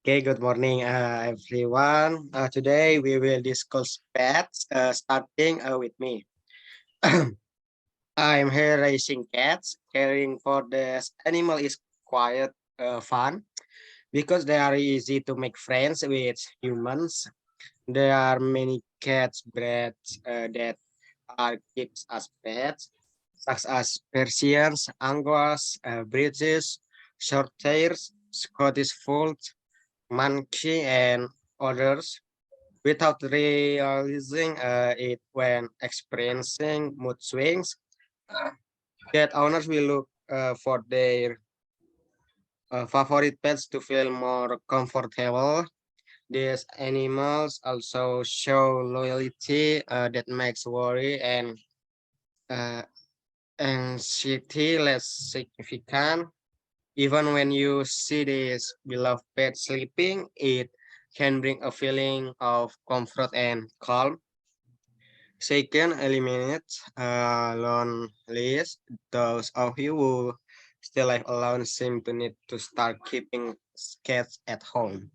Okay, good morning, everyone. Today we will discuss pets, starting with me. I'm here raising cats. Caring for this animal is quite fun because they are easy to make friends with humans. There are many cats breeds that are keeps as pets, such as Persians, Anglos, British, Shorthairs, Scottish Fold, Monkey, and others without realizing it when experiencing mood swings. uh, Cat owners will look for their favorite pets to feel more comfortable. These animals also show loyalty that makes worry and uh, anxiety less significant. Even when you see this beloved pet sleeping, it can bring a feeling of comfort and calm. Second, eliminate loneliness. Those of you who still live alone seem to need to start keeping cats at home.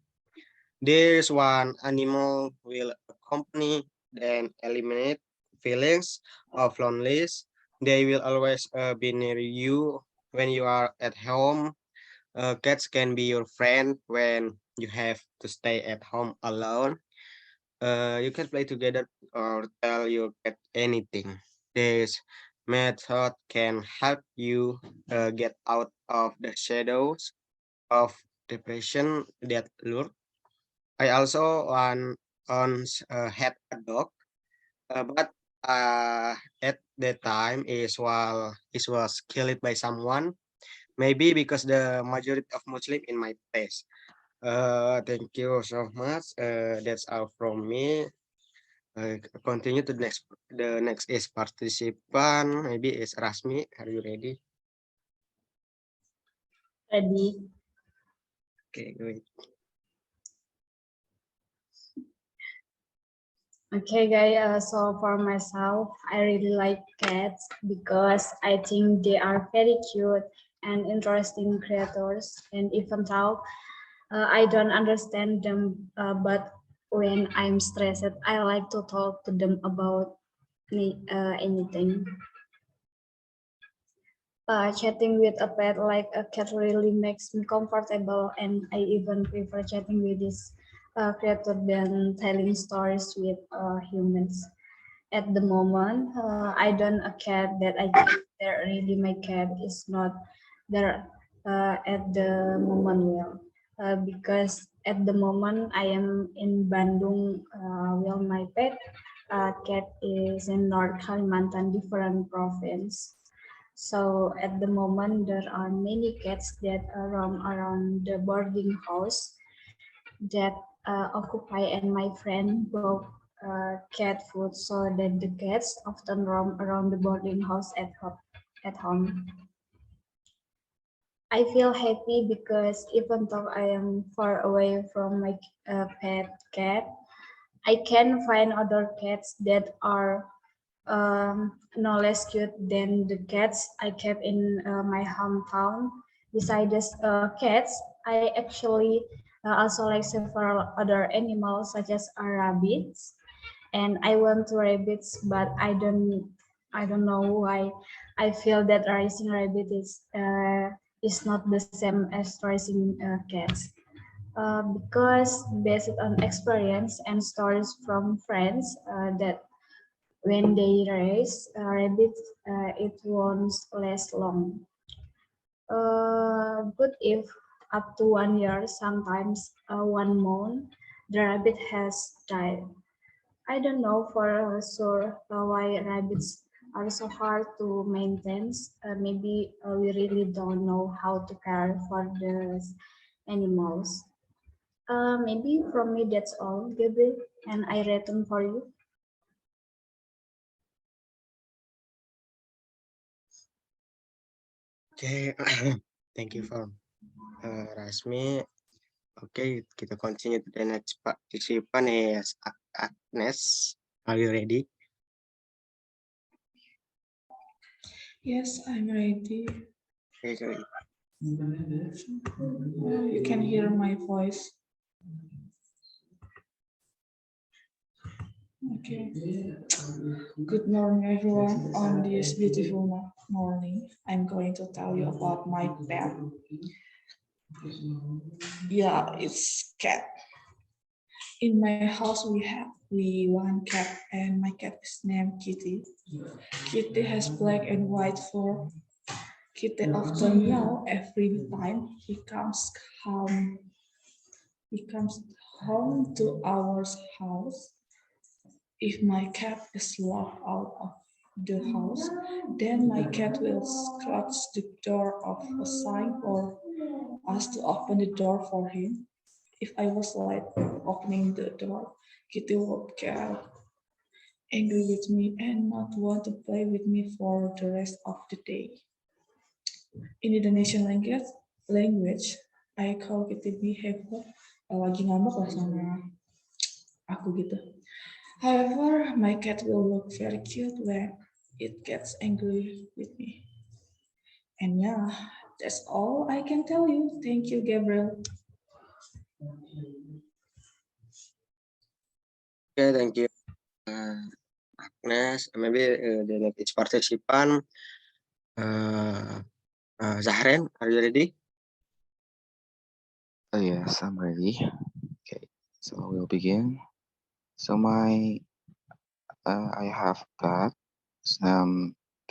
There's one animal will accompany then eliminate feelings of loneliness. They will always be near you when you are at home. Cats can be your friend when you have to stay at home alone. You can play together or tell your cat anything. This method can help you get out of the shadows of depression that lurk. I also once had a dog, but at the time it was killed by someone. Maybe because the majority of Muslim in my place. Thank you so much. That's all from me. Continue to the next is participant. Maybe is Rasmi. Are you ready? Ready? Okay, great. Okay, guys. So for myself, I really like cats because I think they are very cute and interesting creatures. And even though I don't understand them, but when I'm stressed, I like to talk to them about anything. Chatting with a pet like a cat really makes me comfortable, and I even prefer chatting with this creature than telling stories with humans. At the moment, I don't a cat that I get there. Really, my cat is not there at the moment. Well, because at the moment I am in Bandung. Well, my pet cat is in North Kalimantan, different province. So at the moment, there are many cats that roam around the boarding house that occupy and my friend both cat food so that the cats often roam around the boarding house at home. I feel happy because even though I am far away from my pet cat, I can find other cats that are no less cute than the cats I kept in my hometown. Besides cats, I actually also like several other animals such as rabbits, and I want to rabbits, but I don't know why. I feel that raising rabbit is not the same as raising cats. Because based on experience and stories from friends that when they raise rabbits, it won't last long. But if up to 1 year, sometimes 1 month, the rabbit has died. I don't know for sure why rabbits are so hard to maintain. Maybe we really don't know how to care for the animals. Maybe from me that's all, Gabriel, and I return for you. Okay, thank you for Rasmi. Okay, kita continue to the next participant is Agnes. Are you ready? Yes, I'm ready. Okay, great. You can hear my voice. Okay. Good morning, everyone. On this beautiful morning, I'm going to tell you about my pet. Yeah, it's cat. In my house, we one cat, and my cat is named Kitty. Kitty has black and white fur. Kitty often meow every time home. He comes home to our house. If my cat is locked out of the house, then my cat will scratch the door of a sign for us to open the door for him. If I was late opening the door, Kitty would get angry with me and not want to play with me for the rest of the day. In Indonesian language, I call Kitty behavior lagi ngambek lah sama aku gitu. However, my cat will look very cute when it gets angry with me. And yeah, that's all I can tell you. Thank you, Gabriel. Okay, thank you, Agnes. Maybe the next participant, Zahren, are you ready? Yes, I'm ready. Okay, so we'll begin. So I have cat,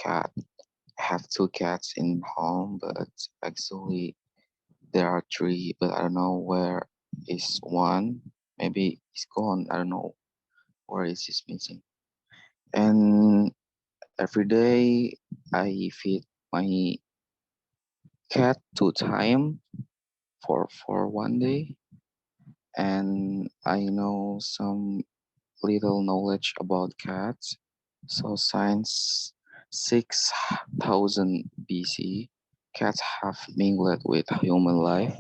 cat. I have two cats in home, but actually there are three, but I don't know where is one. Maybe it's gone. I don't know where is it missing. And every day I feed my cat 2 times for one day, and I know some little knowledge about cats. So since 6,000 BC, cats have mingled with human life.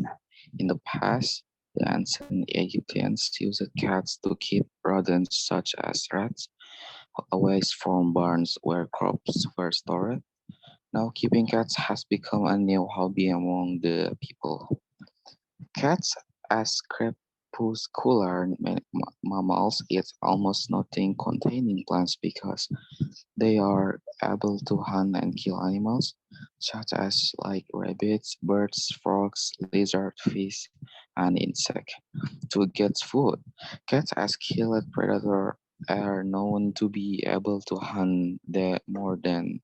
In the past, the ancient Egyptians used cats to keep rodents such as rats away from barns where crops were stored. Now, keeping cats has become a new hobby among the people. Cats, as crepuscular mammals, eat almost nothing containing plants because they are able to hunt and kill animals, such as like rabbits, birds, frogs, lizard, fish, and insect. To get food, cats as killed predator are known to be able to hunt more than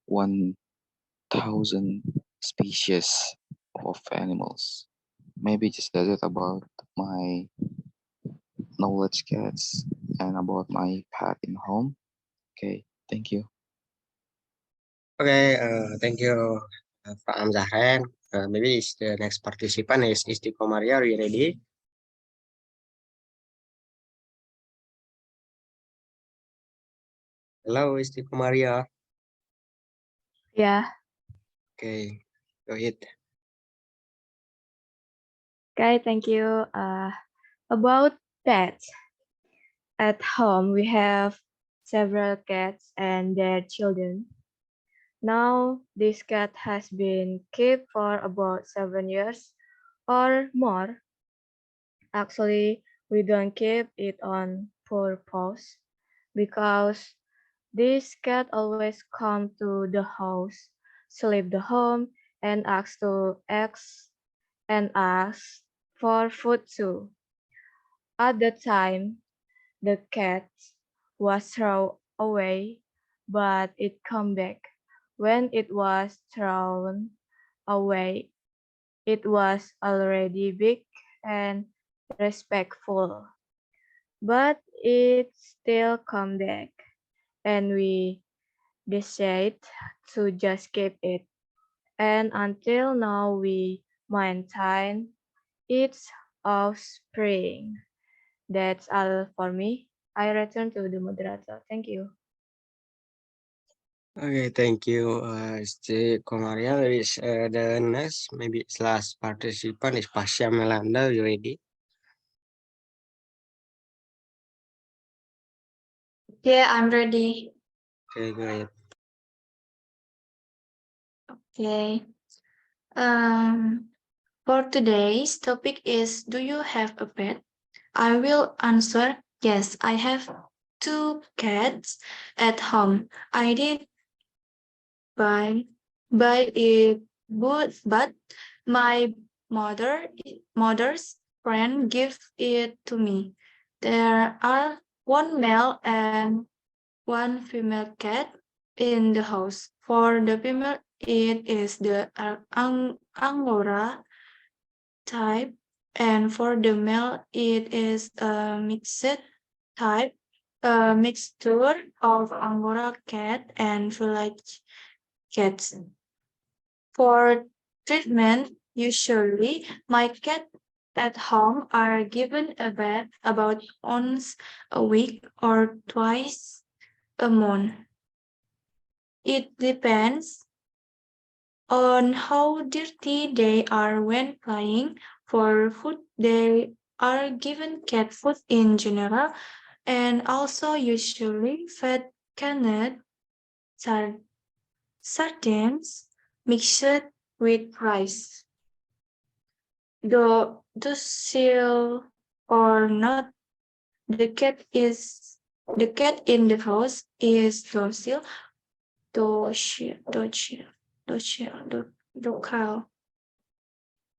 1,000 species of animals. Maybe just that's it about my knowledge cats and about my pet in home. Okay, thank you. Okay, thank you, Pak Zahren. Maybe the next participant is Istiqomaria. Are you ready? Hello, Istiqomaria. Yeah. Okay, go ahead. Okay, thank you. About pets. At home, we have several cats and their children. Now, this cat has been kept for about 7 years or more. Actually, we don't keep it on purpose because this cat always come to the house, sleep the home, and ask for food too. At the time, the cat was thrown away, but it come back. When it was thrown away, it was already big and respectful, but it still come back, and we decided to just keep it. And until now, we maintain its offspring. That's all for me. I return to the moderator. Thank you. Okay, thank you, Istiqomaria. Is the next, maybe it's last participant is Pasha Melanda. You ready? Yeah, I'm ready. Okay, go ahead. Okay. For today's topic is, do you have a pet? I will answer yes. I have 2 cats at home. I did buy it, but my mother's friend gave it to me. There are one male and one female cat in the house. For the female, it is the Angora type, and for the male, it is a mixed type, a mixture of Angora cat and village cats. For treatment, usually my cat at home are given a bath about once a week or twice a month. It depends on how dirty they are when playing. For food, they are given cat food in general and also usually fed canned sardines mixed with rice. Though docile or not, the cat in the house is docile.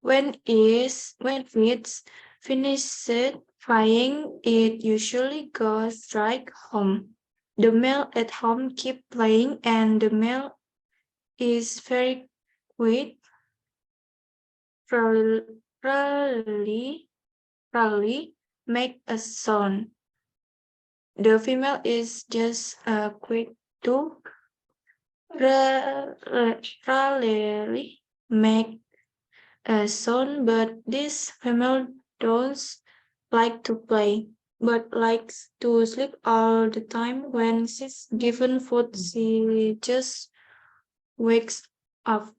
When it's finished flying, it usually goes right home. The male at home keep playing, and the male is very quiet, rarely make a sound. The female is just quick to rarely make a sound, but this female don't like to play, but likes to sleep all the time. When she's given food, she just wakes up.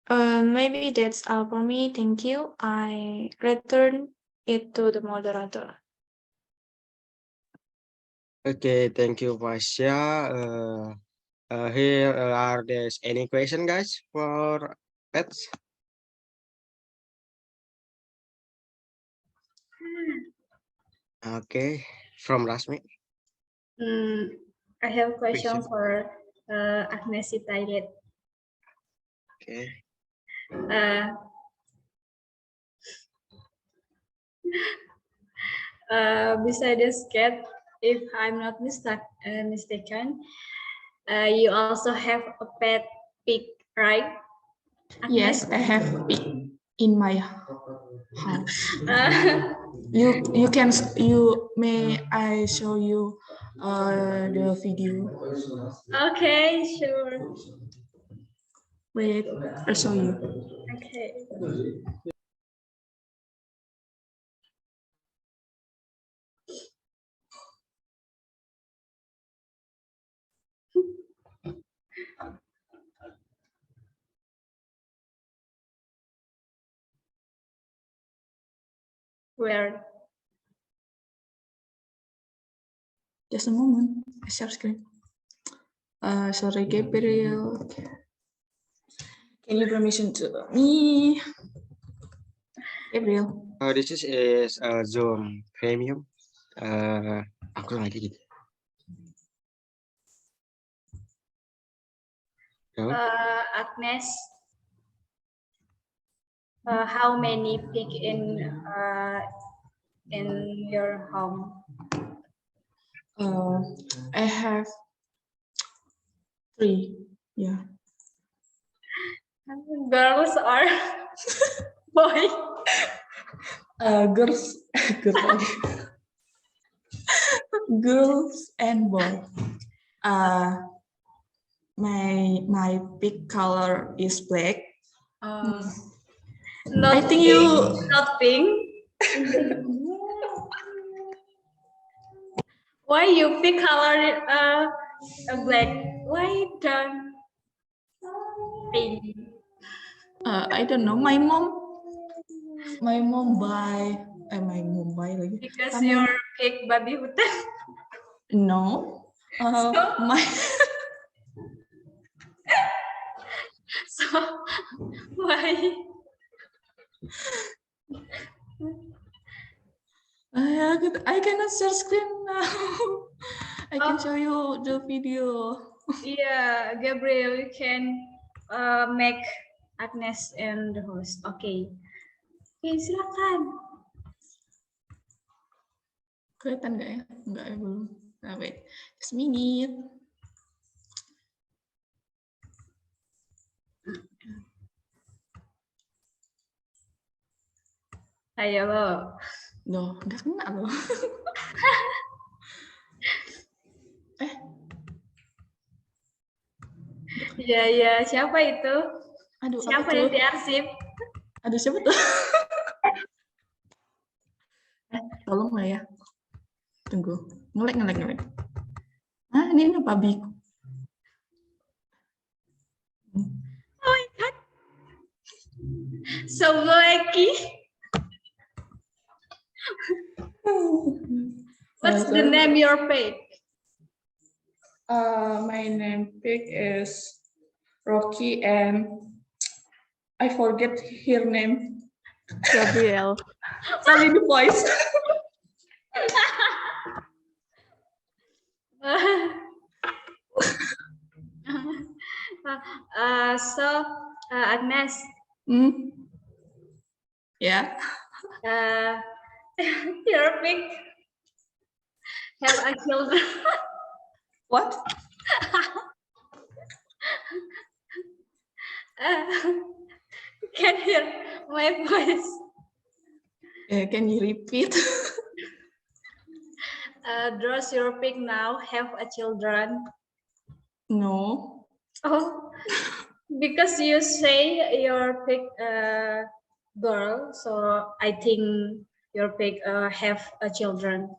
Maybe that's all for me. Thank you. I return it to the moderator. Okay, thank you, Pasha. Here are there's any question, guys, for pets? Okay, from Rasmi. I have a question Question. for Agnes Sitayet. Okay. Besides cat, if I'm not mistaken, you also have a pet pig, right? Yes, I have pig in my house. You may I show you the video. Okay, sure. Wait, I'll show you. Okay. Where? Just a moment. I share screen. Sorry, Gabriel. Can you permission to me? Gabriel. This is Zoom Premium. Aku lagi gitu. Agnes, how many pig in your home? I have 3. Yeah. Girls or boy? Girls, girls and boy. My pig color is black. Not I think pink, you. not pink. Why you pick color black? Why don't pink? I don't know. My mom buy. My mom buy lagi. Because your pig babi hutan. No. My So Why? I cannot share screen now. I can Oh. show you the video. Yeah, Gabriel, you can make Agnes and the host. Okay. Oke, silakan. Kelihatan nggak ya? Nggak ya, belum. Nah, wait. Just a minute. Ayo lo. Loh, nggak kena loh. Iya, iya. Siapa itu? Aduh, Siapa apa yang tuh? diarsip? Aduh, siapa tuh? Tolong lah ya. Tunggu. Ngelek. Ah, ini apa, Bik? Oh my God. So lucky. What's the name your page? My name pic is Rocky and I forget her name. Gabriel. Only the voice. Agnes, Yeah. your pic have a children. What? Can hear my voice. Can you repeat? Draws your pic now have a children. No. Oh, because you say your pic girl, so I think your pic have a children.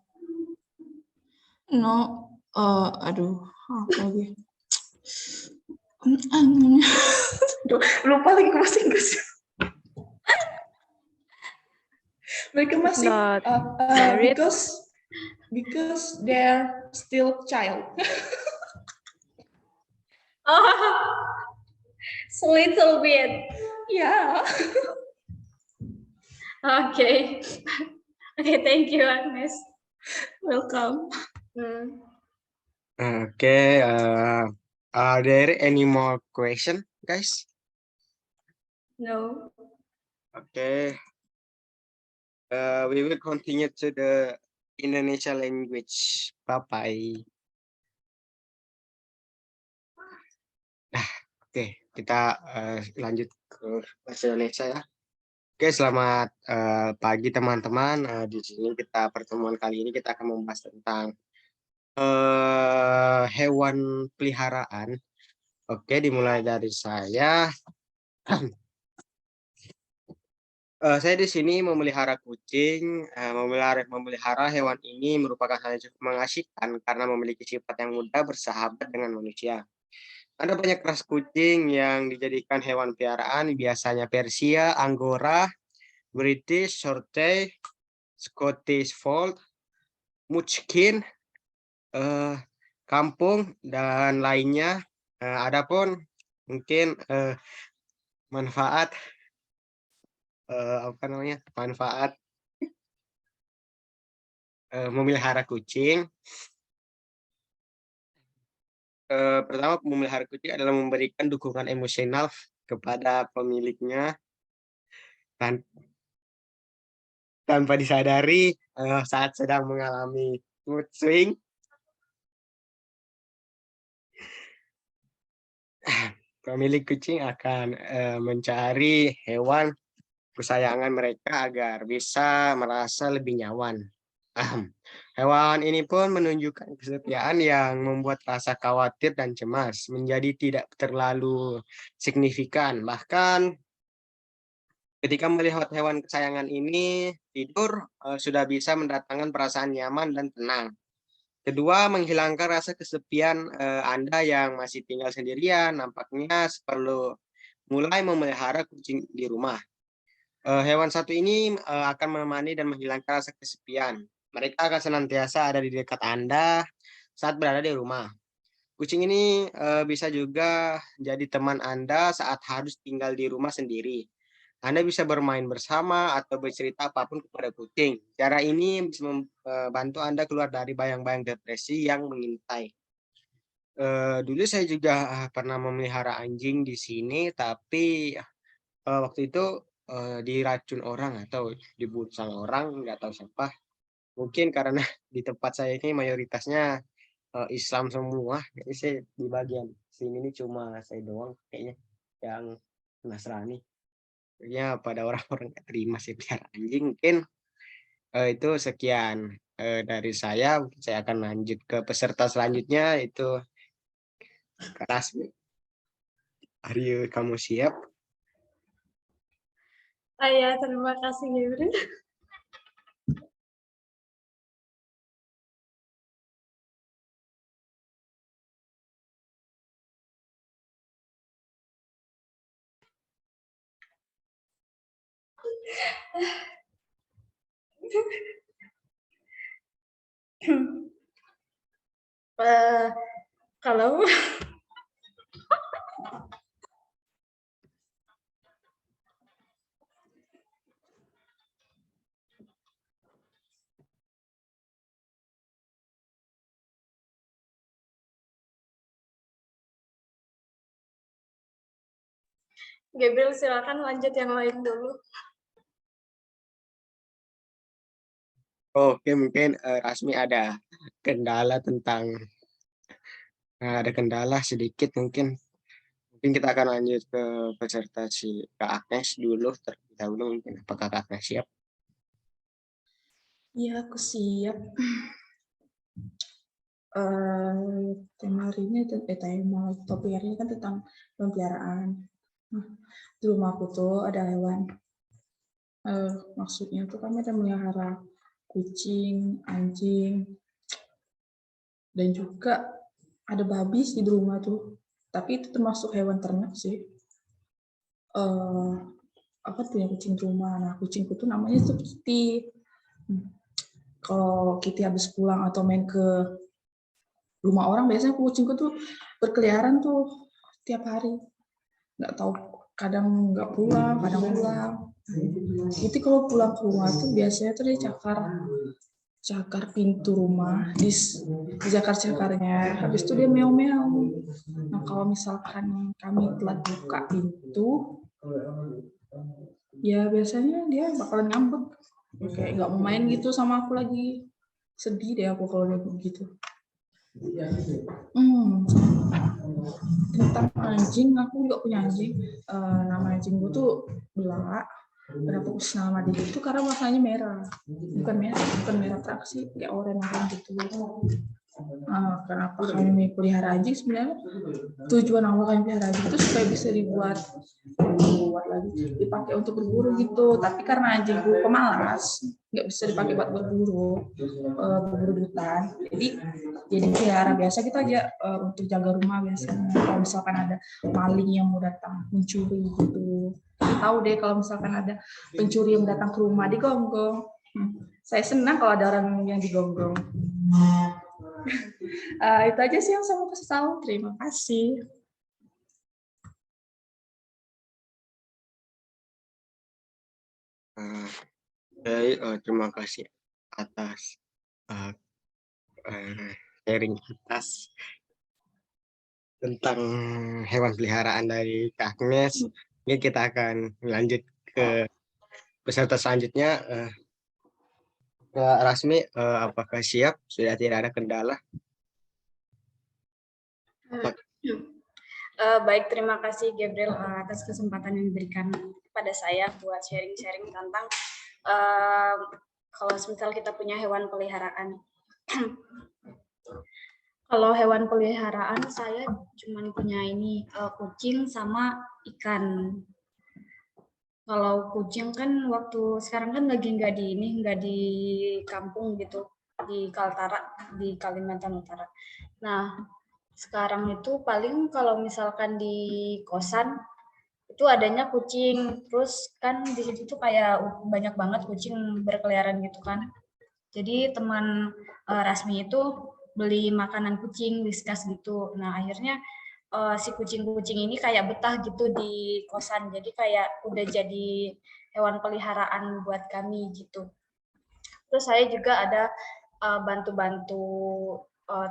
No. Aduh. Apa lagi? Aduh, lupa lagi ke bahasa Inggris. Mereka masih Not married. because they're still child. Oh, so little bit. Yeah. Okay. Okay, thank you, Agnes. Welcome. Okay. Are there any more question, guys? No. Okay. We will continue to the Indonesia language. Bye-bye. Nah, oke, kita lanjut ke bahasa Indonesia ya. Oke, selamat pagi teman-teman. Di sini pertemuan kali ini kita akan membahas tentang hewan peliharaan. Oke, dimulai dari saya. Saya di sini memelihara kucing. Memelihara hewan ini merupakan hal yang cukup mengasihkan karena memiliki sifat yang mudah bersahabat dengan manusia. Ada banyak ras kucing yang dijadikan hewan peliharaan, biasanya Persia, Angora, British Shorthair, Scottish Fold, Munchkin, kampung dan lainnya. Adapun mungkin manfaat memelihara kucing. Pertama, memelihara kucing adalah memberikan dukungan emosional kepada pemiliknya tanpa disadari saat sedang mengalami mood swing. Pemilik kucing akan mencari hewan kesayangan mereka agar bisa merasa lebih nyaman. Hewan ini pun menunjukkan kesetiaan yang membuat rasa khawatir dan cemas menjadi tidak terlalu signifikan. Bahkan ketika melihat hewan kesayangan ini tidur, sudah bisa mendatangkan perasaan nyaman dan tenang. Kedua, menghilangkan rasa kesepian Anda yang masih tinggal sendirian. Nampaknya perlu mulai memelihara kucing di rumah. Hewan satu ini akan menemani dan menghilangkan rasa kesepian. Mereka akan senantiasa ada di dekat Anda saat berada di rumah. Kucing ini bisa juga jadi teman Anda saat harus tinggal di rumah sendiri. Anda bisa bermain bersama atau bercerita apapun kepada kucing. Cara ini bisa membantu Anda keluar dari bayang-bayang depresi yang mengintai. Dulu saya juga pernah memelihara anjing di sini, tapi waktu itu diracun orang atau dibunuh sama orang, nggak tahu siapa. Mungkin karena di tempat saya ini mayoritasnya Islam semua, jadi saya di bagian sini ini cuma saya doang kayaknya yang Nasrani. Ya pada orang-orang nggak terima saya pelihara anjing. Mungkin itu sekian dari saya. Saya akan lanjut ke peserta selanjutnya, itu Kak Rasmi. Aryo, kamu siap? Ya, terima kasih Gabriel. Kalau Gabriel silakan lanjut yang lain dulu. Oke, mungkin Rasmi ada kendala ada kendala sedikit mungkin. Mungkin kita akan lanjut ke peserta si Kak Agnes dulu terlebih dahulu. Mungkin apakah Kak Agnes siap? Iya, aku siap. Tema hari ini tema topik hari ini kan tentang pemeliharaan. Nah, di rumah aku tuh ada hewan. Maksudnya tuh kami ada melihara kucing, anjing, dan juga ada babi sih di rumah tuh. Tapi itu termasuk hewan ternak sih. Aku punya kucing di rumah. Nah, kucingku tuh namanya tuh Kitty. Kalau Kitty habis pulang atau main ke rumah orang, biasanya kucingku tuh berkeliaran tuh tiap hari. Nggak tahu, kadang nggak pulang, kadang pulang. Jadi kalau pulang ke rumah tuh biasanya tuh dia cakar pintu rumah, di cakar-cakarnya. Habis itu dia meow-meow. Nah, kalau misalkan kami telat buka pintu, ya biasanya dia bakalan ngambek. Kayak nggak mau main gitu sama aku lagi. Sedih deh aku kalau dia begitu. Tentang anjing, aku juga punya anjing. Nama anjing gue tuh Bella. Kenapa aku nama dia itu karena warnanya merah. Bukan merah terang sih, kayak oranye gitu. Kenapa kami pelihara anjing sebenarnya? Tujuan awal kami pelihara anjing itu supaya bisa dibuat lagi, dipakai untuk berburu gitu. Tapi karena anjingku pemalas, nggak bisa dipakai buat berburu di hutan. Jadi pelihara biasa kita aja untuk jaga rumah biasanya. Kalau misalkan ada maling yang mau datang mencuri gitu, tahu deh kalau misalkan ada pencuri yang datang ke rumah digonggong. Saya senang kalau ada orang yang digonggong. Itu aja sih yang saya mau kasih tahu. Terima kasih. Terima kasih atas sharing atas tentang hewan peliharaan dari Kak Agnes. Ini kita akan lanjut ke peserta selanjutnya. Kak Rasmi, apakah siap? Sudah tidak ada kendala? Baik, terima kasih Gabriel atas kesempatan yang diberikan kepada saya buat sharing-sharing tentang kalau misal kita punya hewan peliharaan. Kalau hewan peliharaan saya cuma punya ini kucing sama ikan. Kalau kucing kan waktu sekarang kan lagi nggak di kampung gitu, di Kaltara, di Kalimantan Utara. Nah, sekarang itu paling kalau misalkan di kosan itu adanya kucing, terus kan di situ tuh kayak banyak banget kucing berkeliaran gitu kan. Jadi teman Rasmi itu beli makanan kucing, Whiskas gitu. Nah akhirnya si kucing-kucing ini kayak betah gitu di kosan, jadi kayak udah jadi hewan peliharaan buat kami gitu. Terus saya juga ada bantu-bantu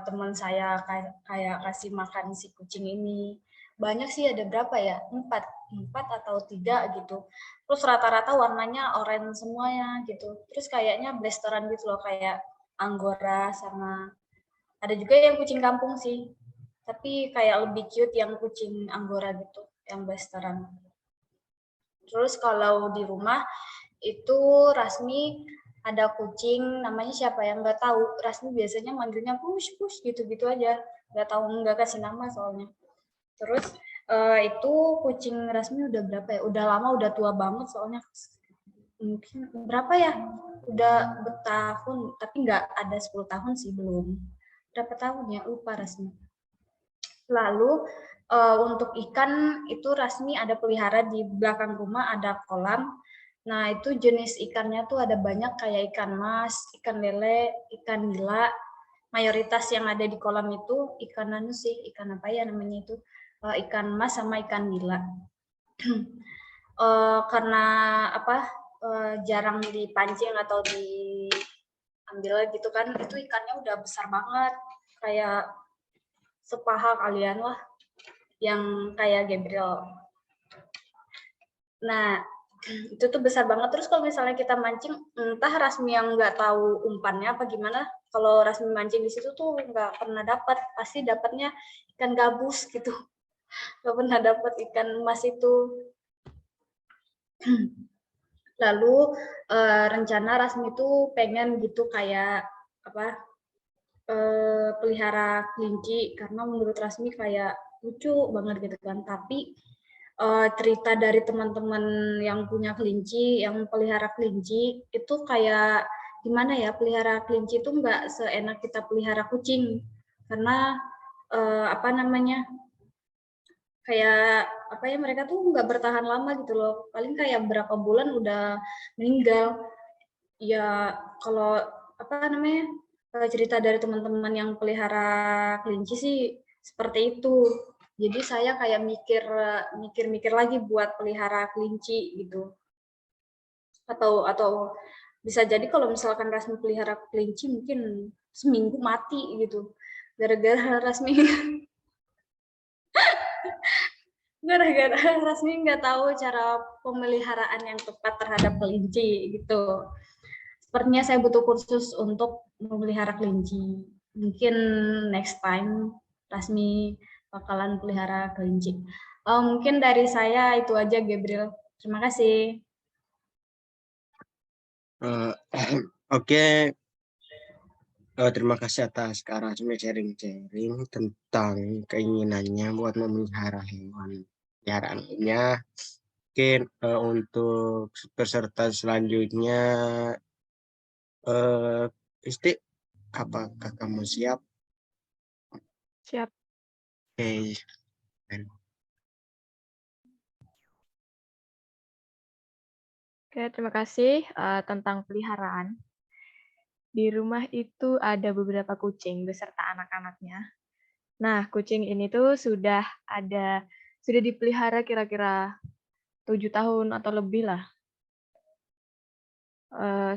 teman saya kayak kasih makan si kucing ini. Banyak sih, ada berapa ya? Empat atau 3 gitu. Terus rata-rata warnanya oranye semuanya gitu. Terus kayaknya blasteran gitu loh, kayak Anggora sama ada juga yang kucing kampung sih. Tapi kayak lebih cute yang kucing Anggora gitu, yang blasteran. Terus kalau di rumah itu Rasmi ada kucing namanya siapa yang nggak tahu. Rasmi biasanya manggilnya push push gitu-gitu aja, nggak tahu, nggak kasih nama soalnya. Terus itu kucing Rasmi udah berapa ya, udah lama, udah tua banget soalnya, mungkin berapa ya, udah bertahun, tapi nggak ada 10 tahun sih, belum. Berapa tahun ya, lupa Rasmi. Lalu untuk ikan itu Rasmi ada pelihara di belakang rumah, ada kolam. Nah, itu jenis ikannya tuh ada banyak, kayak ikan mas, ikan lele, ikan nila. Mayoritas yang ada di kolam itu ikan anu sih, ikan apa ya namanya itu? Ikan mas sama ikan nila. Karena apa? Jarang dipancing atau diambil gitu kan, itu ikannya udah besar banget, kayak sepaha kalian lah, yang kayak Gabriel. Nah, itu tuh besar banget. Terus kalau misalnya kita mancing, entah Rasmi yang nggak tahu umpannya apa gimana, kalau Rasmi mancing di situ tuh nggak pernah dapat, pasti dapatnya ikan gabus gitu, nggak pernah dapat ikan emas itu. Lalu rencana Rasmi tuh pengen gitu kayak apa, pelihara kelinci, karena menurut Rasmi kayak lucu banget gitu kan. Tapi cerita dari teman-teman yang punya kelinci, yang pelihara kelinci, itu kayak gimana ya, pelihara kelinci itu nggak seenak kita pelihara kucing, karena apa namanya, kayak apa ya, mereka tuh nggak bertahan lama gitu loh, paling kayak berapa bulan udah meninggal. Ya kalau apa namanya, cerita dari teman-teman yang pelihara kelinci sih seperti itu. Jadi saya kayak mikir lagi buat pelihara kelinci gitu. Atau bisa jadi kalau misalkan Rasmi pelihara kelinci mungkin seminggu mati gitu. Gara-gara Rasmi nggak tahu cara pemeliharaan yang tepat terhadap kelinci gitu. Sepertinya saya butuh kursus untuk memelihara kelinci. Mungkin next time Rasmi bakalan pelihara kelinci. Mungkin dari saya itu aja, Gabriel. Terima kasih. Oke, terima kasih atas Kak Rasmi sharing-sharing tentang keinginannya buat memelihara hewan peliharaannya. Mungkin untuk peserta selanjutnya, Isti, apakah kamu siap? Siap. Oke. Oke, terima kasih tentang peliharaan. Di rumah itu ada beberapa kucing beserta anak-anaknya. Nah, kucing ini tuh sudah dipelihara kira-kira 7 tahun atau lebih lah.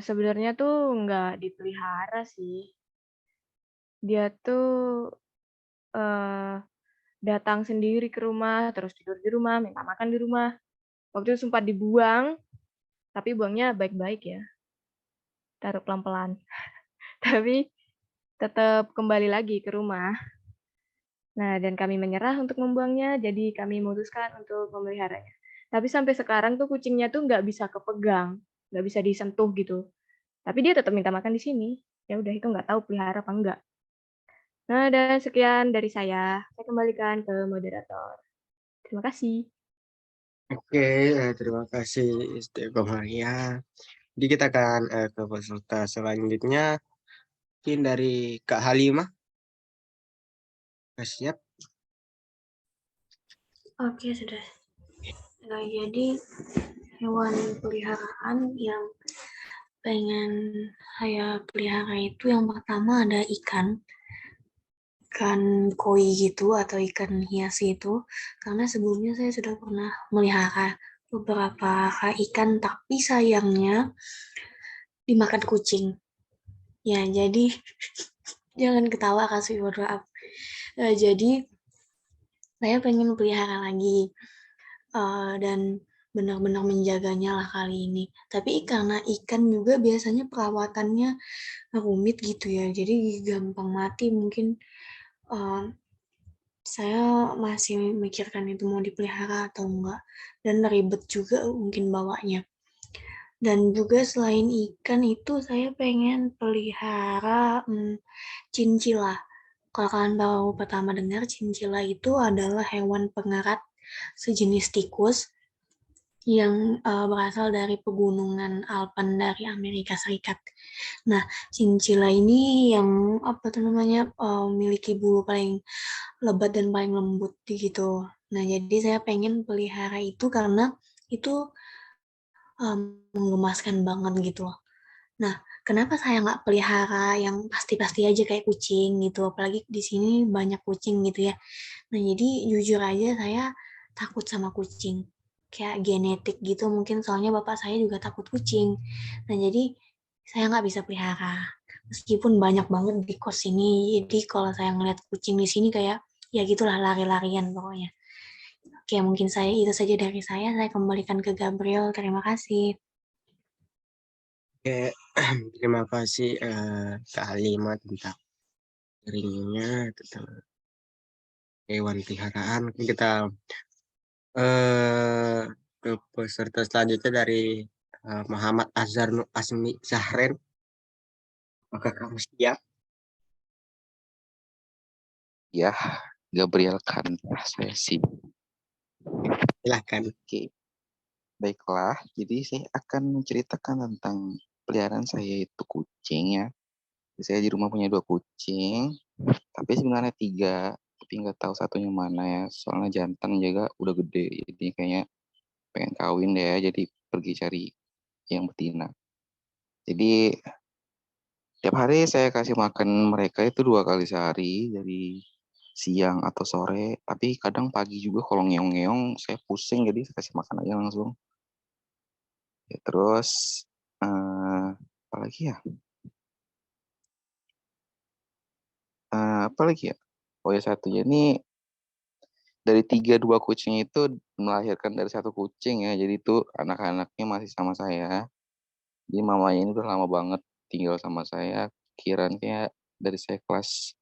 Sebenarnya tuh nggak dipelihara sih. Dia tuh datang sendiri ke rumah, terus tidur di rumah, minta makan di rumah. Waktu itu sempat dibuang, tapi buangnya baik-baik ya, taruh pelan-pelan. Tapi tetap kembali lagi ke rumah. Nah, dan kami menyerah untuk membuangnya, jadi kami memutuskan untuk memeliharanya. Tapi sampai sekarang tuh kucingnya tuh nggak bisa kepegang, nggak bisa disentuh gitu. Tapi dia tetap minta makan di sini. Ya udah, itu nggak tahu pelihara apa enggak. Nah, dan sekian dari saya. Saya kembalikan ke moderator. Terima kasih. Oke, terima kasih Istiqomah Maria. Jadi kita akan ke peserta selanjutnya. Mungkin dari Kak Halimah. Siap? Oke, sudah. Jadi hewan peliharaan yang pengen saya pelihara itu yang pertama ada ikan. ikan koi gitu atau ikan hias itu, karena sebelumnya saya sudah pernah melihara beberapa ikan, tapi sayangnya dimakan kucing. Ya, jadi jangan ketawa kasih bodo maaf. Jadi saya pengen pelihara lagi dan benar-benar menjaganya lah kali ini. Tapi karena ikan juga biasanya perawatannya rumit gitu ya, jadi gampang mati mungkin. eh, saya masih memikirkan itu mau dipelihara atau enggak, dan ribet juga mungkin bawanya. Dan juga selain ikan itu saya pengen pelihara cincila. Kalau kalian baru pertama dengar, cincila itu adalah hewan pengerat sejenis tikus yang berasal dari pegunungan Alpen dari Amerika Serikat. Nah, cincila ini yang apa tuh namanya memiliki bulu paling lebat dan paling lembut gitu. Nah, jadi saya pengen pelihara itu karena itu menggemaskan banget gitu. Nah, kenapa saya nggak pelihara yang pasti-pasti aja kayak kucing gitu, apalagi di sini banyak kucing gitu ya. Nah, jadi jujur aja saya takut sama kucing. Kayak genetik gitu mungkin soalnya bapak saya juga takut kucing. Nah, jadi saya nggak bisa pelihara. Meskipun banyak banget di kos ini, jadi kalau saya ngeliat kucing di sini kayak ya gitulah lari-larian pokoknya. Oke, mungkin saya itu saja dari saya kembalikan ke Gabriel. Terima kasih. Oke, terima kasih Kak Halima tentang sharingnya tentang hewan peliharaan. Kita eh ke peserta selanjutnya dari Muhammad Azhar Nur Asmi Zahren. Maka kamu siap? Ya, Gabriel Kanta, saya sih. Silahkan. Oke, baiklah. Jadi saya akan menceritakan tentang peliharaan saya itu kucing ya. Saya di rumah punya 2 kucing, tapi sebenarnya 3, tapi nggak tahu satunya mana ya. Soalnya jantan juga udah gede, jadi kayaknya pengen kawin deh ya, jadi pergi cari yang betina. Jadi tiap hari saya kasih makan mereka itu 2 kali sehari, dari siang atau sore. Tapi kadang pagi juga kalau ngeong-ngeong saya pusing, jadi saya kasih makan aja langsung. Ya, terus apa lagi ya? Apa lagi ya? Oh ya satunya ini dari 2 kucing itu melahirkan dari 1 kucing ya. Jadi itu anak-anaknya masih sama saya. Jadi mamanya ini udah lama banget tinggal sama saya. Kiranya dari saya kelas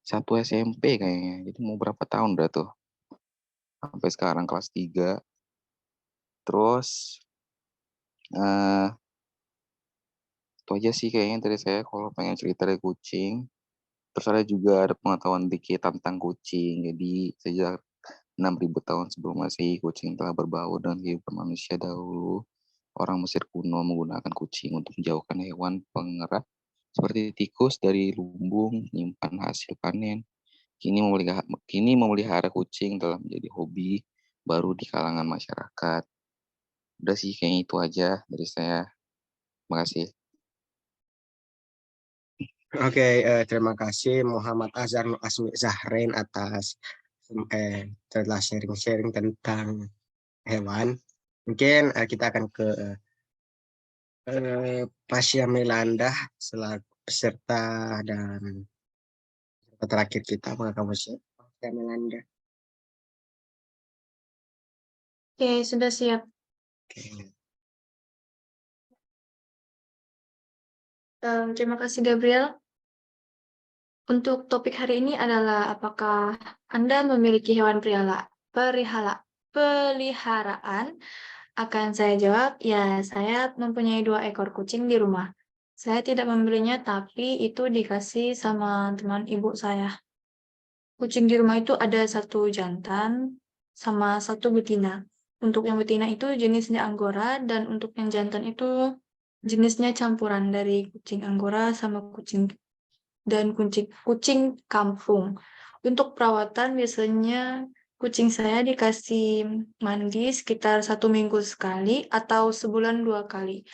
1 SMP kayaknya. Jadi mau berapa tahun udah tuh? Sampai sekarang kelas 3. Terus eh itu aja sih kayaknya dari saya kalau pengen cerita dari kucing. Terus ada juga ada pengetahuan dikit tentang kucing. Jadi sejak 6.000 tahun sebelum Masehi, kucing telah berbaur dengan kehidupan manusia dahulu. Orang Mesir kuno menggunakan kucing untuk menjauhkan hewan pengerat seperti tikus dari lumbung, menyimpan hasil panen. Kini memelihara kucing telah menjadi hobi baru di kalangan masyarakat. Udah sih kayaknya itu aja dari saya. Terima kasih. Oke, terima kasih Muhammad Azhar Nur Asmi Zahren atas telah sharing-sharing tentang hewan. Mungkin kita akan ke Pasya Melanda selaku peserta dan peserta terakhir kita. Maka kamu siap, Pasya Melanda? Oke, sudah siap. Oke. Terima kasih Gabriel. Untuk topik hari ini adalah apakah Anda memiliki hewan peliharaan? Akan saya jawab, ya saya mempunyai 2 ekor kucing di rumah. Saya tidak membelinya, tapi itu dikasih sama teman ibu saya. Kucing di rumah itu ada 1 jantan sama 1 betina. Untuk yang betina itu jenisnya Anggora, dan untuk yang jantan itu jenisnya campuran dari kucing Anggora sama kucing kampung. Untuk perawatan biasanya kucing saya dikasih mandi sekitar 1 minggu sekali atau sebulan 2 kali.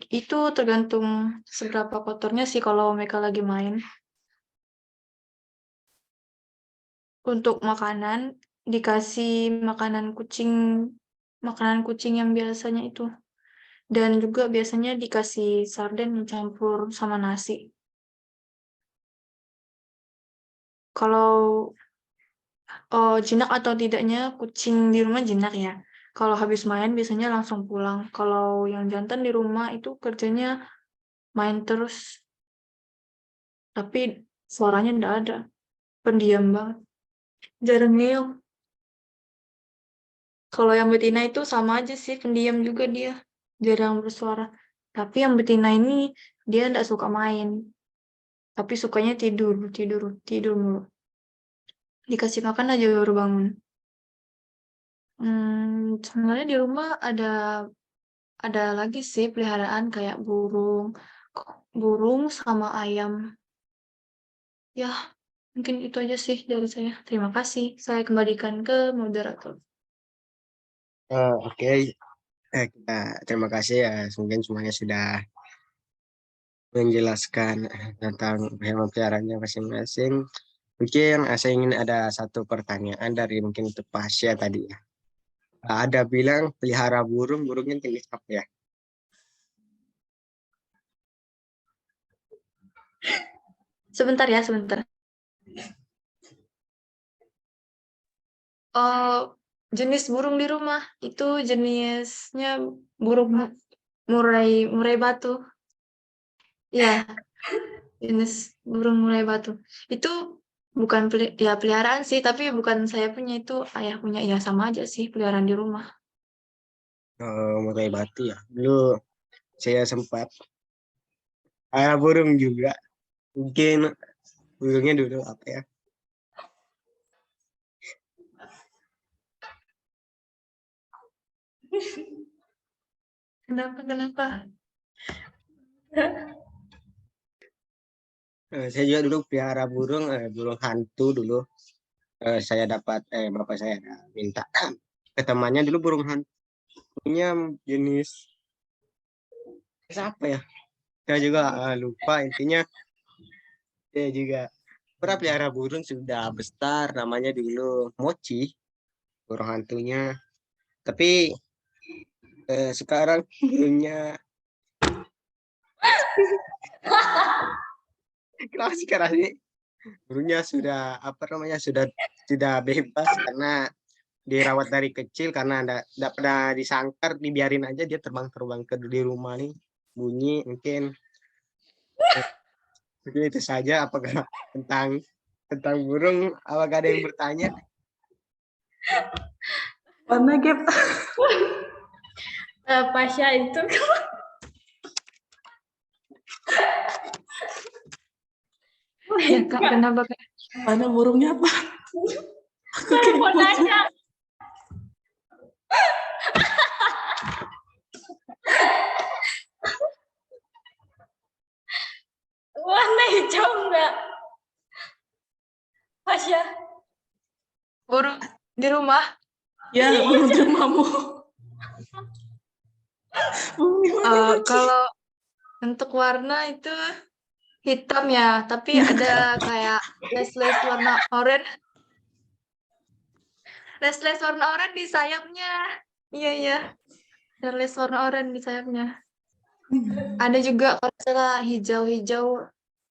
Itu tergantung seberapa kotornya sih kalau mereka lagi main. Untuk makanan dikasih makanan kucing yang biasanya itu. Dan juga biasanya dikasih sarden campur sama nasi. Kalau jinak atau tidaknya kucing di rumah jinak ya. Kalau habis main biasanya langsung pulang. Kalau yang jantan di rumah itu kerjanya main terus. Tapi suaranya enggak ada. Pendiam banget. Jarang ngeong. Kalau yang betina itu sama aja sih, pendiam juga dia. Jarang bersuara. Tapi yang betina ini dia enggak suka main. Tapi sukanya tidur mulu. Dikasih makan aja baru bangun. Sebenarnya di rumah ada lagi sih peliharaan kayak burung sama ayam. Ya, mungkin itu aja sih dari saya. Terima kasih. Saya kembalikan ke moderator. Oke. Terima kasih ya. Mungkin semuanya sudah menjelaskan tentang hewan peliharaannya masing-masing. Mungkin saya ingin ada satu pertanyaan dari mungkin untuk Pasya tadi ya. Ada bilang pelihara burungnya jenis apa ya? Sebentar ya, sebentar. Jenis burung di rumah itu jenisnya burung murai batu. Ya, jenis burung murai batu. Itu bukan peliharaan sih, tapi bukan saya punya, itu ayah punya. Ya sama aja sih peliharaan di rumah. Murai batu ya. Dulu saya sempat burung juga. Mungkin burungnya dulu apa ya? Kenapa? Saya juga dulu pelihara burung hantu dulu. Saya dapat bapak saya minta ke temannya dulu burung hantunya jenis apa ya? Saya juga lupa intinya. Saya juga pernah pelihara burung sudah besar, namanya dulu Mochi, burung hantunya. Tapi sekarang burungnya keras ini. Burungnya sudah sudah bebas karena dirawat dari kecil, karena tidak pernah disangkar, dibiarin aja dia terbang ke di rumah nih bunyi. Mungkin itu saja. Apakah tentang burung, apakah ada yang bertanya? Warna gap. Pasya itu Ya, Kak, kenapa Kak? Mana burungnya apa? saya mau nanya. Warna hijau enggak? Pasya. Burung di rumah? Ya, burung di rumahmu. Kalau untuk warna itu hitam ya, tapi ada kayak les-les warna oranye. Les-les warna oranye di sayapnya. Iya. Ada les warna oranye di sayapnya. Ada juga kalau salah hijau-hijau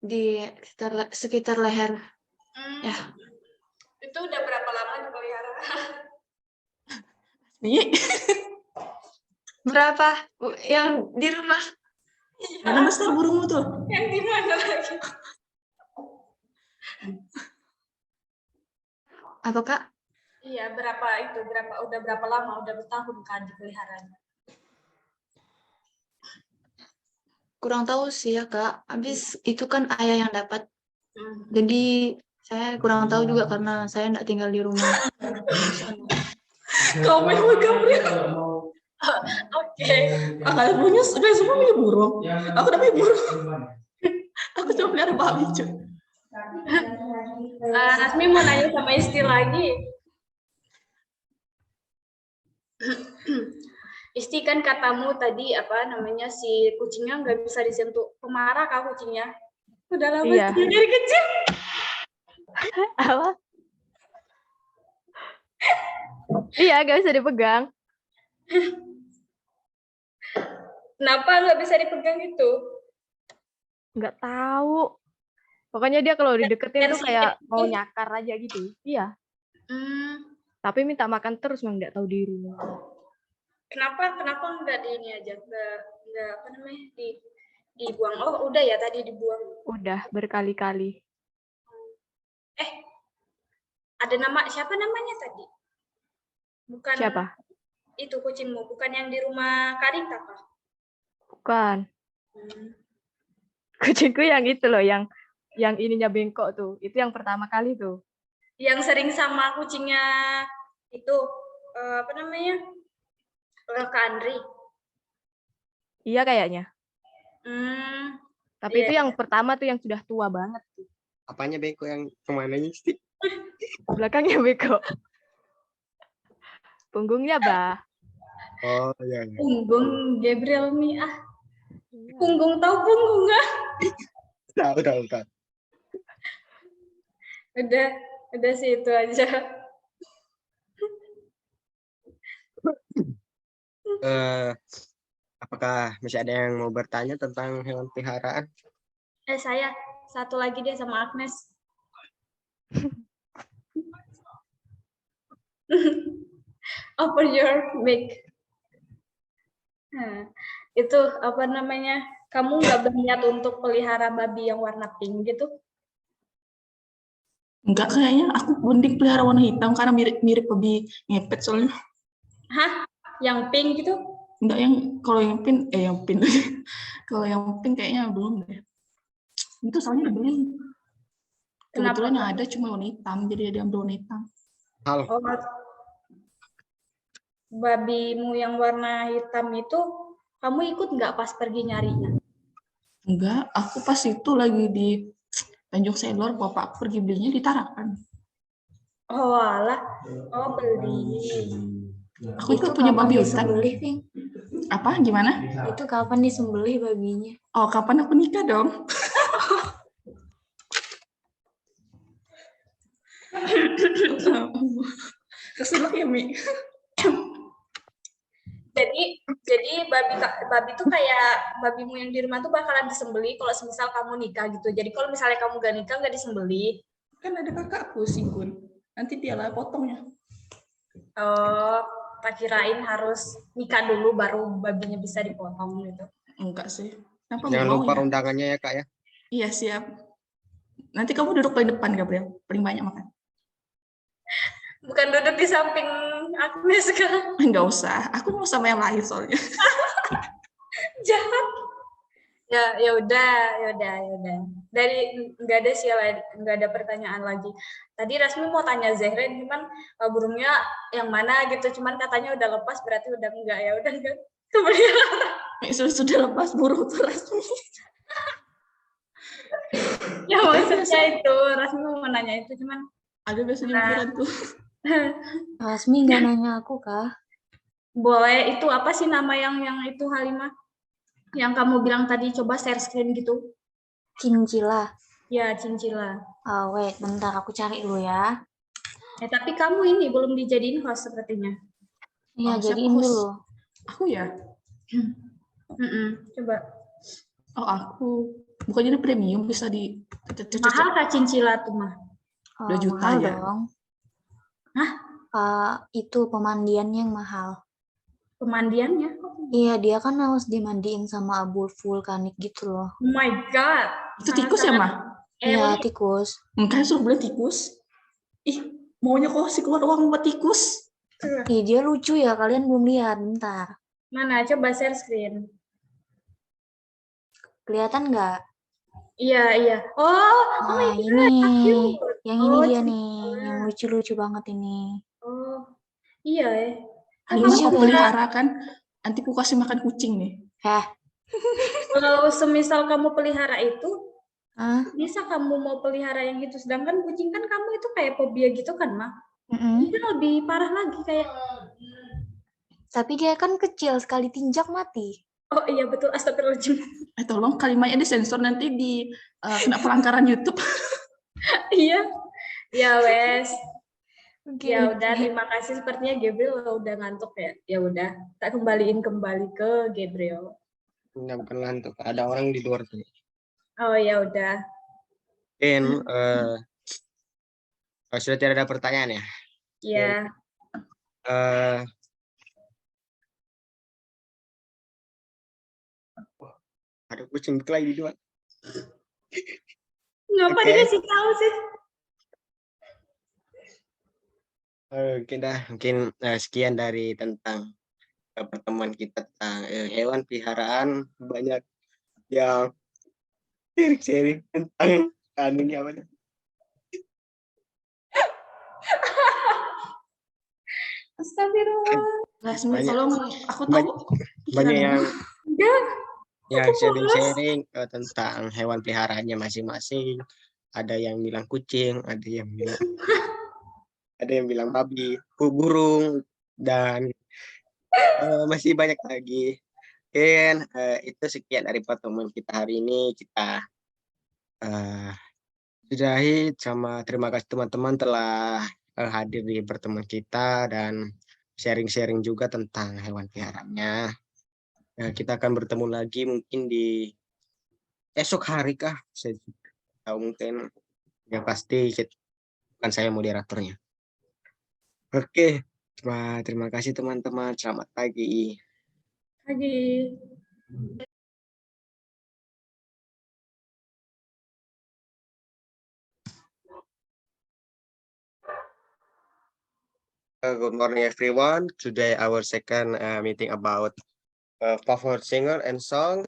di sekitar leher. Ya. Itu udah berapa lama dipelihara? Nih, Berapa? Yang di rumah? mana mas tahu burungmu tuh? Yang di mana lagi? Apa Kak? Iya, udah berapa lama? Udah bertahun kan dipeliharanya? Kurang tahu sih ya Kak. Habis itu kan ayah yang dapat. Jadi saya kurang tahu juga karena saya nggak tinggal di rumah. Kamu Oke. kalian punya semua punya burung. Aku udah punya burung. Aku cuma pelihara babi cuy. Asmi mau nanya sama Isti lagi. Isti, kan katamu tadi si kucingnya nggak bisa disentuh. Pemarah kah kucingnya? Udah lama Iya. dari kecil. Apa? Iya, gak bisa dipegang. Kenapa nggak bisa dipegang itu? Nggak tahu. Pokoknya dia kalau dideketin tuh kayak Sensitif. mau nyakar aja gitu. Iya. Tapi minta makan terus memang nggak tahu diri. Kenapa nggak di ini aja? Nggak apa namanya? Dibuang. Oh, udah ya tadi dibuang. Udah berkali-kali. Ada siapa namanya tadi? Bukan Siapa? itu kucingmu, bukan yang di rumah Karita kah? Bukan. Kucingku yang itu loh, yang ininya bengkok tuh. Itu yang pertama kali tuh. Yang sering sama kucingnya itu apa namanya? Kak Andri. Iya kayaknya. Tapi Iya. itu yang pertama tuh yang sudah tua banget tuh. Apanya beko yang kemananya sih? Belakangnya bengkok. Punggungnya bah. Oh iya. Punggung Gabriel nih punggung tahu punggung nggak? Tahu. Udah sih itu aja. Apakah masih ada yang mau bertanya tentang hewan peliharaan? Saya satu lagi deh sama Agnes. Open your mic. Nah, itu apa namanya? Kamu nggak berniat untuk pelihara babi yang warna pink gitu? Enggak, kayaknya aku mending pelihara warna hitam karena mirip babi ngepet soalnya. Hah? Yang pink gitu? Enggak, kalau yang pink kalau yang pink kayaknya belum deh. Itu soalnya dibeli. Kebetulan yang ada cuma warna hitam, jadi ada yang warna hitam. Halo. Oh, babimu yang warna hitam itu kamu ikut nggak pas pergi nyarinya? Enggak, aku pas itu lagi di Tanjung Selor, bapak aku pergi belinya di Tarakan. Oh alah, beli. Aku itu punya babi hutan. Disembelih, Ping? Apa? Gimana? Itu kapan disembelih babinya? Oh, kapan aku nikah dong? Keselak ya, Mi? Jadi babi tuh kayak babimu yang di rumah tuh bakalan disembelih kalau semisal kamu nikah gitu. Jadi kalau misalnya kamu gak nikah gak disembelih. Kan ada kakakku sih, Gun. Nanti dia lah potongnya. Oh, tak kirain harus nikah dulu baru babinya bisa dipotong gitu. Enggak sih. Kenapa Jangan mau lupa ya? undangannya ya Kak ya. Iya, siap. Nanti kamu duduk paling depan, Gabriel. Paling banyak makan. Bukan duduk di samping Agnes kan? Enggak usah. Aku mau sama yang lain soalnya. Jahat. Ya udah. Dari nggak ada sih, nggak ada pertanyaan lagi. Tadi Rasmi mau tanya Zehren, cuman burungnya yang mana gitu, cuman katanya udah lepas, berarti udah enggak ya, udah enggak. Kemudian Sudah lepas burung tuh Rasmi. ya maksudnya itu Rasmi mau nanya itu, cuman ada biasanya pikiran tuh. Rasmi nggak nanya aku kah? Boleh, itu apa sih nama yang itu Halimah? Yang kamu bilang tadi, coba share screen gitu. Cincila. Ya, cincila. Wait, bentar aku cari dulu ya. Tapi kamu ini belum dijadiin host sepertinya. Iya, siapa jadiin host? dulu. Aku ya? Coba. Oh, aku. Bukannya ini premium bisa di... Mahal kah cincila tuh mah? 2 juta mahal ya? dong. Hah? Itu pemandiannya yang mahal. Pemandiannya? Iya, dia kan harus dimandiin sama abu vulkanik gitu loh. Oh my god. Itu tikus ya, Mah? Iya, tikus. Enggak, suruh beli tikus. Ih, maunya kok sih keluar uang buat tikus. Ih, dia lucu ya, kalian belum lihat, bentar. Mana? Coba share screen. Kelihatan nggak? Iya. Oh Nah, my ini. God. Yang ini dia nih, yang lucu-lucu banget ini. Oh, iya ya. Halimah Iya, mau kan? pelihara kan? Nanti aku kasih makan kucing nih. Kalau semisal kamu pelihara itu, Hah? bisa kamu mau pelihara yang gitu. Sedangkan kucing kan kamu itu kayak fobia gitu kan, Mak? Ini kan lebih parah lagi kayak. Tapi dia kan kecil, sekali tinjak mati. Oh iya betul, astagfirullahaladzim. Tolong kalimatnya disensor nanti kena pelanggaran YouTube. Iya. Ya wes. Oke. Ya udah, terima kasih. Sepertinya Gabriel udah ngantuk ya. Ya udah, tak kembaliin kembali ke Gabriel. Enggak, bukan ngantuk. Ada orang di luar tuh. Oh ya udah. Dan sudah tidak ada pertanyaan ya. Ya. Eh, ada kucing lagi di luar. Ngapa Oke. dikasih tahu sih? Oke dah, mungkin sekian dari tentang pertemuan kita tentang hewan peliharaan. Banyak yang sharing tentang ini apa nih? Astagfirullah. Lasmi, Banyak- tolong aku tahu banyak- Banyak yang Aku sharing tentang hewan peliharaannya masing-masing. Ada yang bilang kucing, ada yang bilang babi, burung, dan masih banyak lagi. Dan itu sekian dari pertemuan kita hari ini. Kita sudahi. Sama terima kasih teman-teman telah hadir di pertemuan kita dan sharing-sharing juga tentang hewan peliharaannya. Kita akan bertemu lagi mungkin di esok hari kah? Saya tahu mungkin yang pasti bukan saya moderatornya. Oke, terima kasih teman-teman. Selamat pagi. Pagi. Good morning, everyone. Today our second meeting about favorite singer and song,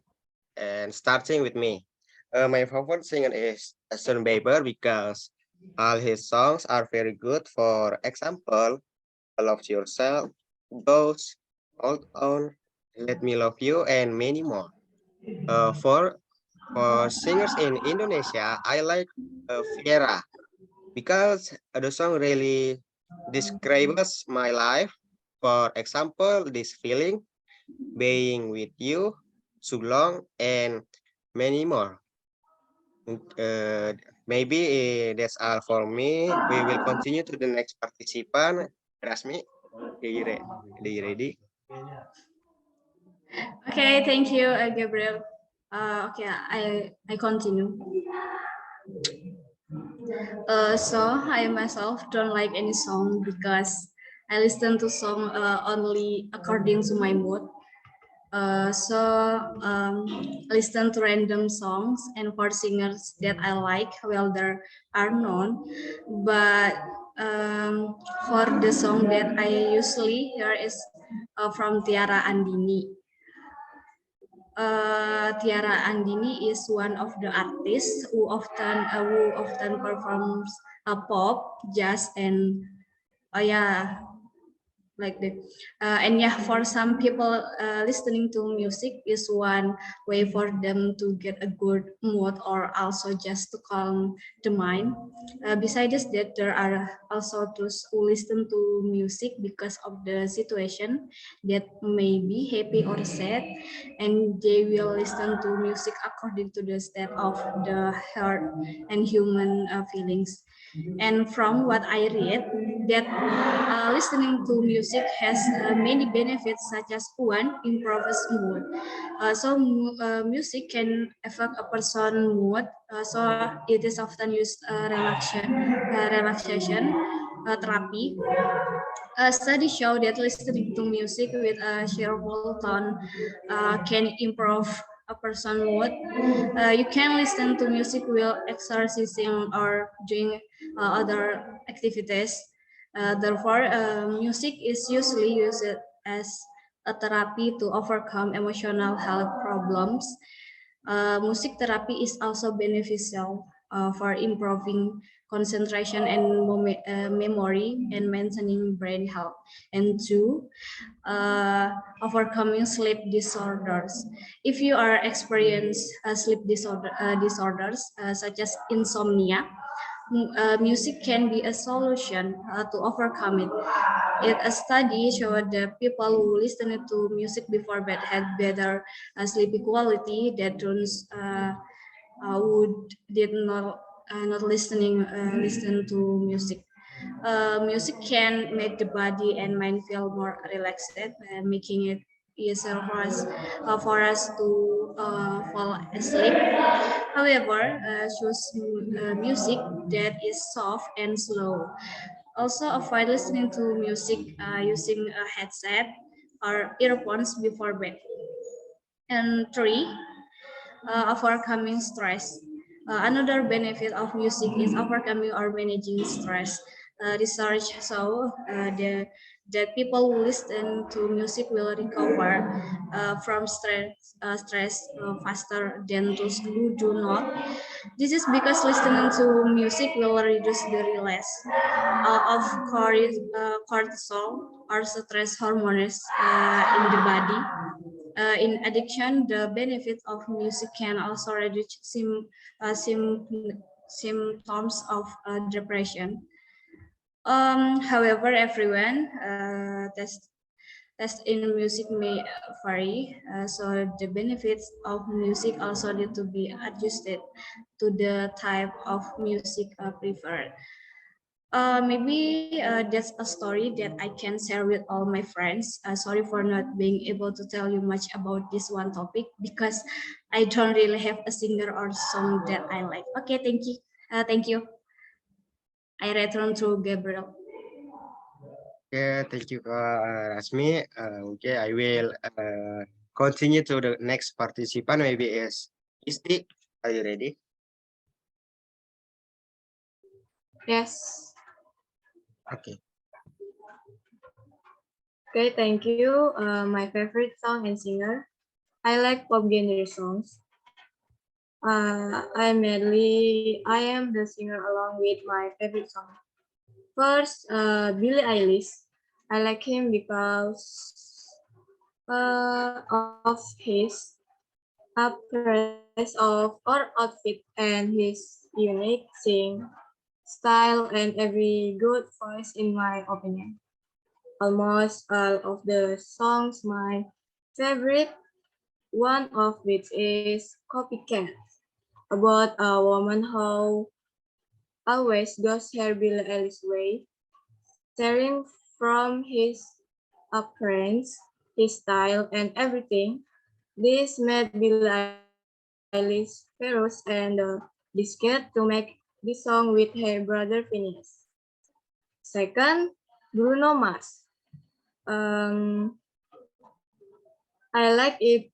and starting with me. My favorite singer is Justin Bieber because all his songs are very good. For example, Love Yourself, Ghost, Hold On, Let Me Love You, and many more. For singers in Indonesia, I like Viera because the song really describes my life. For example, this feeling, being with you, so long, and many more. Maybe that's all for me. We will continue to the next participant. Rasmi, are you ready? Okay, thank you, Gabriel. Okay, I continue. So I myself don't like any song because I listen to song only according to my mood. Listen to random songs and for singers that I like, well, there are none, but for the song that I usually hear is from Tiara Andini. Tiara Andini is one of the artists who often performs pop, jazz, and like that. And yeah, for some people, listening to music is one way for them to get a good mood or also just to calm the mind. Besides that, there are also those who listen to music because of the situation that may be happy or sad, and they will listen to music according to the state of the heart and human feelings. And from what I read, that listening to music has many benefits, such as one, improves mood. Music can affect a person's mood. So it is often used relaxation therapy. Studies show that listening to music with a cheerful tone can improve a person's mood. You can listen to music while exercising or doing other activities. Therefore, music is usually used as a therapy to overcome emotional health problems. Music therapy is also beneficial for improving concentration and memory and maintaining brain health. And two, overcoming sleep disorders. If you are experience sleep disorders such as insomnia, music can be a solution to overcome it. A study showed that people who listened to music before bed had better sleep quality than those who did not listen to music. Music can make the body and mind feel more relaxed, making it easier for us to fall asleep. However, choose music that is soft and slow. Also, avoid listening to music using a headset or earphones before bed. And three, overcoming stress. Another benefit of music is overcoming or managing stress. Research show that people who listen to music will recover from stress faster than those who do not. This is because listening to music will reduce the release of cortisol or stress hormones in the body. In addition, the benefit of music can also reduce symptoms of depression. However, everyone test in music may vary, so the benefits of music also need to be adjusted to the type of music preferred. Maybe that's a story that I can share with all my friends. Sorry for not being able to tell you much about this one topic because I don't really have a singer or song that I like. Okay, thank you. Thank you. I return to Gabriel. Yeah, thank you, Rasmi. Okay, I will continue to the next participant. Maybe is Isti. Are you ready? Yes. Okay. Okay, thank you. My favorite song and singer. I like pop genre songs. I am the singer along with my favorite song. First, Billie Eilish. I like him because of his appearance of or outfit and his unique sing style and every good voice in my opinion. Almost all of the songs my favorite, one of which is Copycat, about a woman who always goes her Billie Eilish way, staring from his appearance, his style, and everything. This made Billie Eilish famous and decided to make this song with her brother Phineas. Second, Bruno Mars. Um, I like it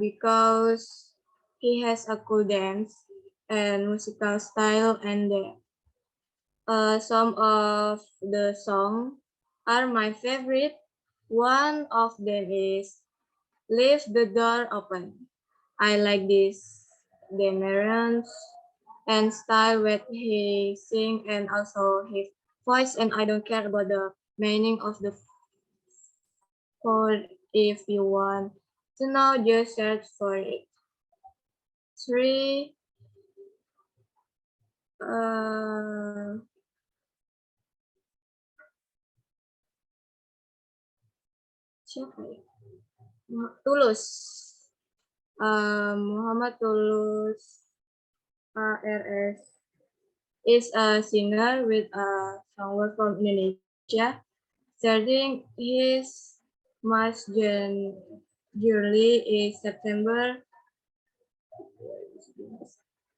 because he has a cool dance and musical style, and some of the songs are my favorite. One of them is Leave the Door Open. I like this demerence and style with he sing and also his voice, and I don't care about the meaning of the chord. If you want to know, just search for it. Three, siapa ya? Tulus. Muhammad Tulus ARS is a singer with a songwriter from Indonesia. Starting his March journey is September.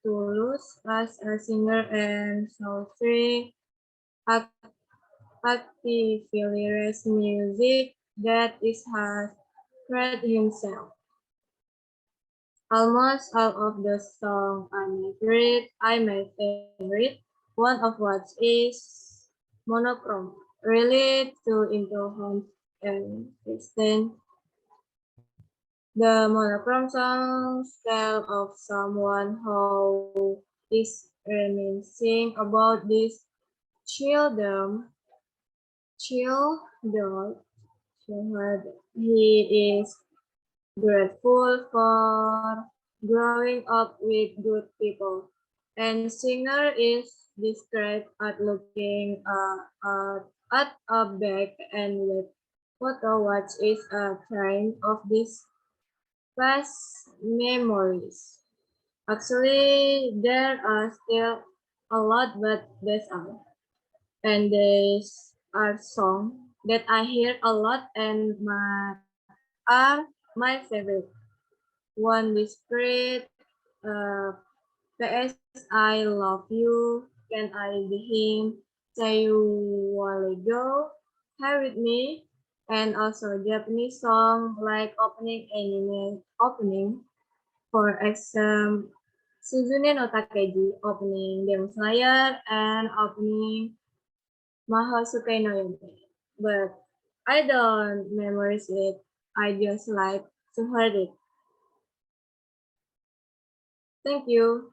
Tulus as a singer and songwriter actively music that is has created himself. Almost all of the songs are my favorite. One of which is Monochrome, related to Into and Kristen. The monochrome songs tell of someone who is reminiscing about this children, childhood. He is grateful for growing up with good people. And singer is described at looking at a back and with photo watch is a kind of this past memories. Actually, there are still a lot, but that's all. and these are songs that I hear a lot and are my favorite. One Whispered, uh, PS I love you, can I be him, say you wanna go, here with me, and also Japanese song like opening anime opening, for example, Suzune no Takeji opening Demon Slayer and opening Mahasukai no Yome. But I don't memorize it. I just like to hear it. Thank you.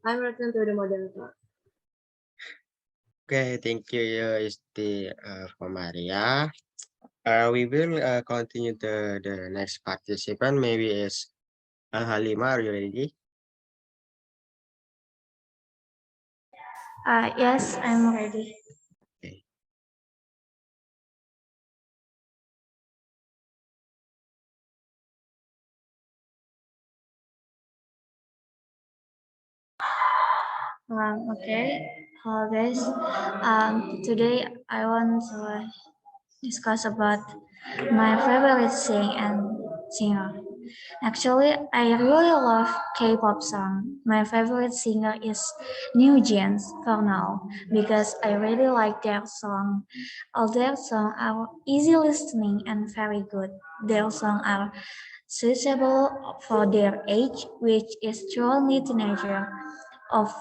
I'm return to the moderator. Okay, thank you, Isti, for Maria. We will continue the next participant. Maybe is Halima. Are you ready? Yes, I'm ready. Okay. Okay. Hello guys. Today I want to discuss about my favorite singer. Actually, I really love K-pop song. My favorite singer is New Jeans for now because I really like their song. All their songs are easy listening and very good. Their songs are suitable for their age, which is truly teenager. Of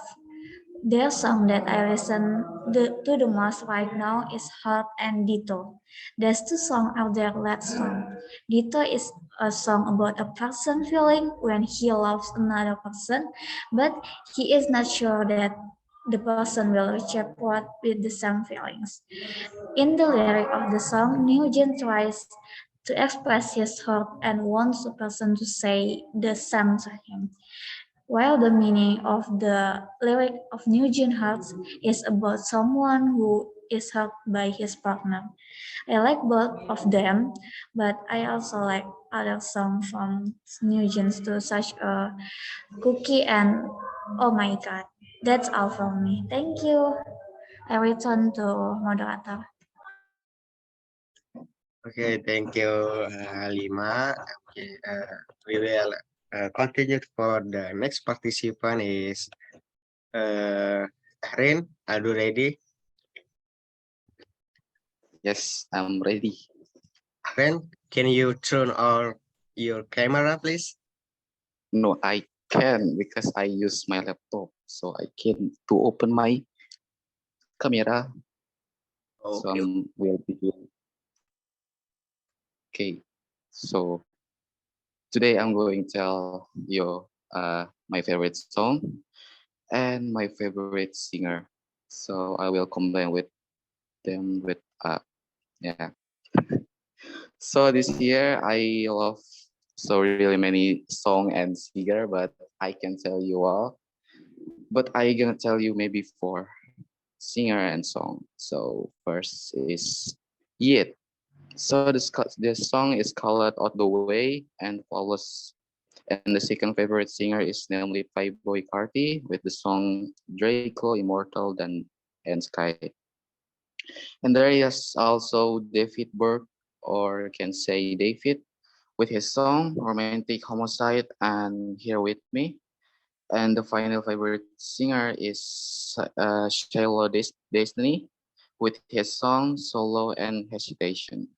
their song that I listen to the most right now is Heart and Ditto. There's two songs out there that song. Ditto is a song about a person feeling when he loves another person, but he is not sure that the person will reciprocate with the same feelings. In the lyric of the song, Nugent tries to express his heart and wants a person to say the same to him. While the meaning of the lyric of New Jean Hearts is about someone who is hurt by his partner. I like both of them, but I also like other songs from New Jeans too, such as Cookie and Oh My God. That's all from me. Thank you. I return to moderator. Okay, thank you, Halima. Okay, we will continue for the next participant is Rin. Are you ready? Yes, I'm ready. Rin, can you turn on your camera, please? No, I can because I use my laptop. So I can to open my camera. So Okay. will begin. Okay. So today I'm going to tell you my favorite song and my favorite singer. So I will combine with them with yeah. So this year I love so really many song and singer, but I can tell you all. But I gonna tell you maybe four singer and song. So first is Yet. So this song is called Out the Way and follows. And the second favorite singer is namely Playboy Carti with the song Draco Immortal and Sky. And there is also David Burke, or can say David, with his song Romantic Homicide and Here With Me. And the final favorite singer is Shiloh Destiny with his song Solo and Hesitation.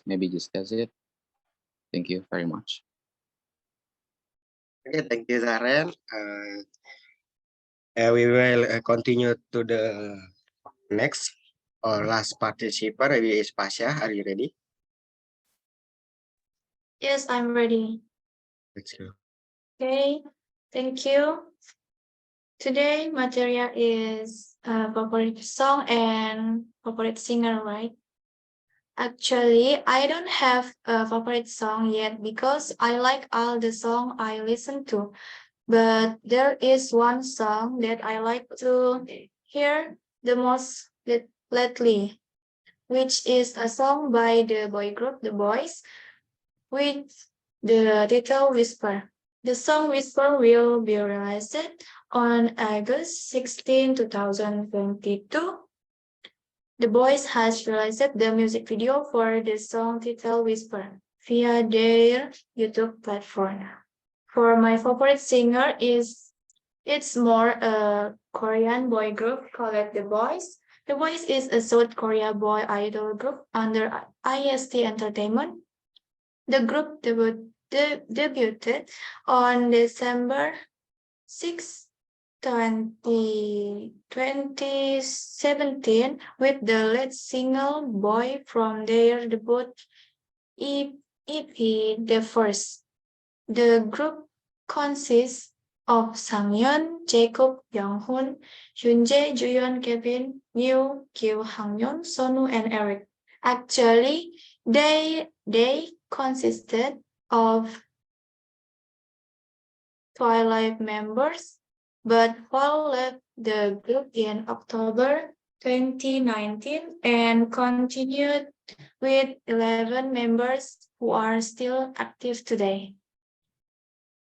Maybe just that's it. Thank you very much. Okay, thank you, Zaren. We will continue to the next or last participant. Maybe is Pasha. Are you ready? Yes, I'm ready. Let's go. Okay, thank you. Today material is favorite song and favorite singer, right? Actually, I don't have a favorite song yet because I like all the song I listen to. But there is one song that I like to hear the most lately, which is a song by the boy group The Boys with the title Whisper. The song Whisper will be released on August 16, 2022 The Boys has released the music video for the song titled Whisper via their YouTube platform. For my favorite singer it's more a Korean boy group called The Boys. The Boys is a South Korea boy idol group under IST Entertainment. The group debuted on December 6, 2017 with the lead single Boy from their debut EP, The First. The group consists of Sangyeon, Jacob, Younghoon, Hyunjae, Juyeon, Kevin, Miu, Kyu, Hangyeon, Sonu, and Eric. Actually, they consisted of Twilight members, but Hall left the group in October 2019 and continued with 11 members who are still active today.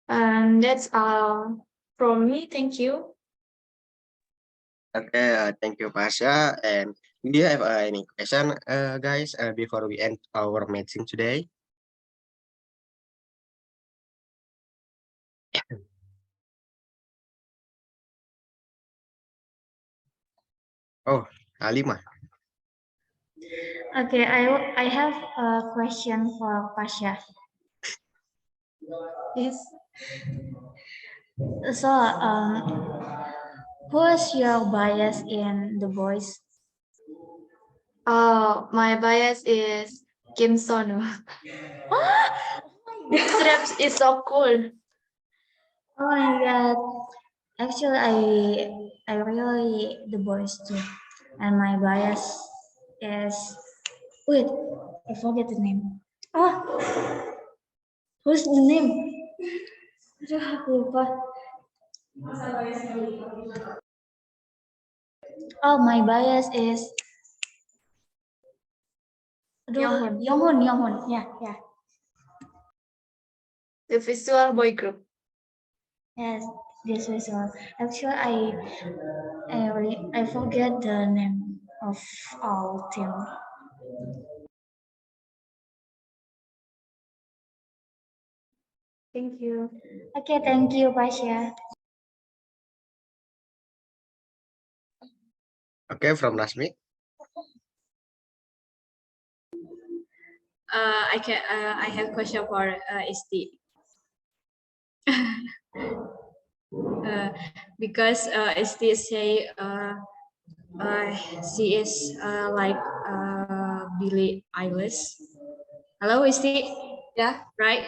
And that's all from me. Thank you. Okay, thank you, Pasha. And do you have any question, guys, before we end our meeting today? Oh, Alima. Okay, I have a question for Pasha. Yes. So, who's your bias in The Boys? Oh, my bias is Kim Sonu. His raps is so cool. Oh my God! Actually, I really The Boys too, and my bias is wait, I forget the name. Ah, who's the name? Aduh, aku lupa. Oh, my bias is Younghoon. Younghoon. Yeah. The visual boy group. Yes, this is all. Actually, I forget the name of our team. Thank you. Okay, thank you, Pasha. Okay, from Rasmi. I have question for ST. Because ST say she is like Billie Eilish. Hello, ST. Yeah. Right.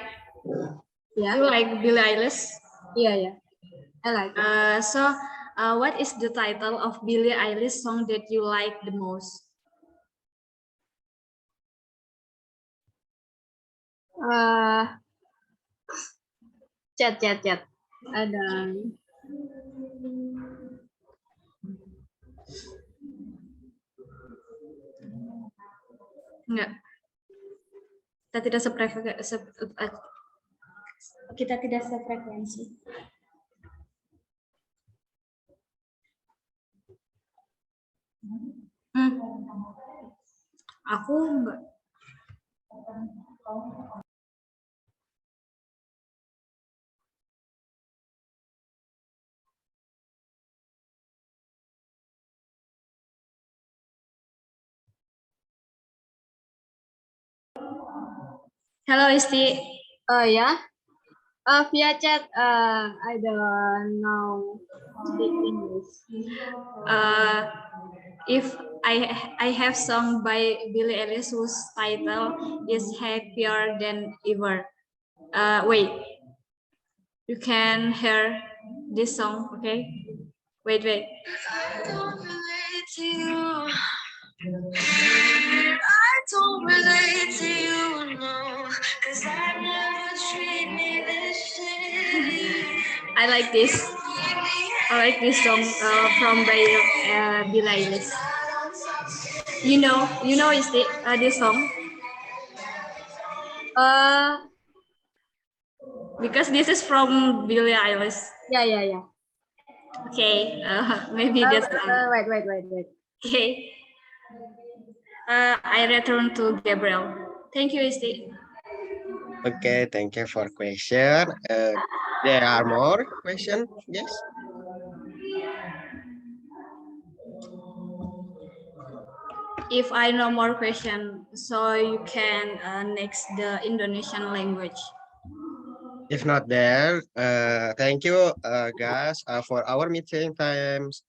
Yeah. You like Billie Eilish? Yeah. I like it. So, what is the title of Billie Eilish song that you like the most? Chat. Ada. Enggak. Kita tidak Kita tidak sefrekuensi. Aku enggak. Hello, Isti. Oh ya? Via chat. I don't know speak English. If I have song by Billie Eilish whose title is Happier Than Ever. Wait. You can hear this song, okay? Wait. I don't relate to you. I don't relate to you, no, 'cause I never treat me this shitty. I like this song from by Billie Eilish. You know is this song? Because this is from Billie Eilish. Yeah. Okay, maybe that's wait. Okay. I return to Gabriel. Thank you, Isti. Okay, thank you for question. There are more question, yes? If I know more question, so you can next the Indonesian language. If not there, thank you, guys, for our meeting times.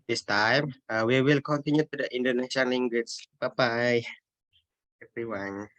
This time, we will continue to the Indonesian language. Bye bye, everyone.